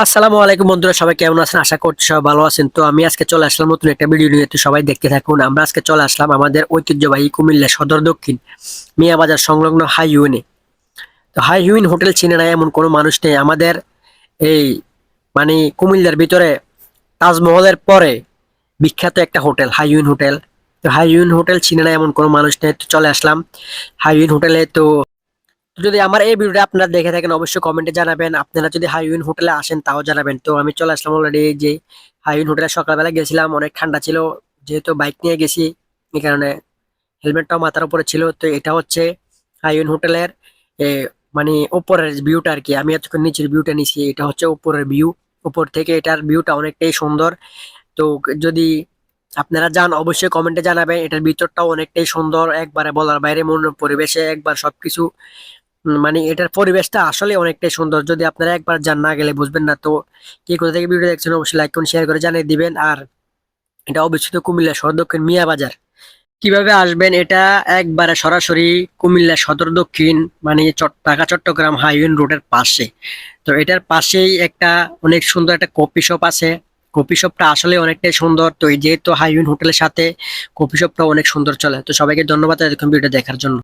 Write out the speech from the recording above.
আসসালামু আলাইকুম বন্ধুরা, সবাই কেমন আছেন? আশা করছি সবাই ভালো আছেন। তো আমি আজকে চলে আসলাম নতুন একটা ভিডিও নিয়ে। তো সবাই দেখতে থাকুন। আমরা আজকে চলে আসলাম আমাদের ঐতিহ্যবাহী কুমিল্লা সদর দক্ষিণ মিয়া বাজার সংলগ্ন হাই ইউনে। তো হাই ইউন হোটেল চিনে না এমন কোনো মানুষ নেই আমাদের এই কুমিল্লার ভিতরে। তাজমহলের পরে বিখ্যাত একটা হোটেল হাই ইউন হোটেল। তো হাই ইউন হোটেল চিনে না এমন কোনো মানুষ নেই। তো চলে আসলাম হাই ইউন হোটেলে। তো যদি আমার এই ভিডিওটা আপনারা দেখে থাকেন অবশ্যই কমেন্টে জানাবেন। আপনারা যদি হাইউইন হোটেলে আসেন তাও জানাবেন। তো আমি চলে আসলাম অলরেডি যে হাইউইন হোটেলে। সকালবেলা গেছিলাম, অনেক ঠান্ডা ছিল, যেহেতু বাইক নিয়ে গেছি এই কারণে হেলমেটটাও মাথার উপরে ছিল। তো এটা হচ্ছে হাইউইন হোটেলের এ, উপরের ভিউটা আর কি। আমি এতক্ষণ নিচের ভিউটা নিছি, এটা হচ্ছে উপরের ভিউ। উপর থেকে এটার ভিউটা অনেকটাই সুন্দর। তো যদি আপনারা যান অবশ্যই কমেন্টে জানাবেন। এটার ভিতরটাও অনেকটাই সুন্দর, একবারে বলার বাইরে, মন পরিবেশে একবার সবকিছু। এটার পরিবেশটা আসলে অনেকটাই সুন্দর। যদি আপনারা একবার যান, না গেলে বুঝবেন না। তো কে কোথা থেকে ভিডিও দেখছেন অবশ্যই লাইক করুন, শেয়ার করে জানিয়ে দিবেন। আর এটা অবস্থিত কুমিল্লা সদর দক্ষিণ মিয়া বাজার। কিভাবে আসবেন? এটা একবারে সরাসরি কুমিল্লা সদর দক্ষিণ ঢাকা চট্টগ্রাম হাইওয়ে রোডের পাশে। তো এটার পাশেই একটা অনেক সুন্দর একটা কফি শপ আছে। কফি শপটা আসলে অনেকটাই সুন্দর। তো এই যেহেতু হাইওয়ে হোটেলের সাথে কফি শপটা অনেক সুন্দর চলে। তো সবাইকে ধন্যবাদ এতক্ষণ ভিডিও দেখার জন্য।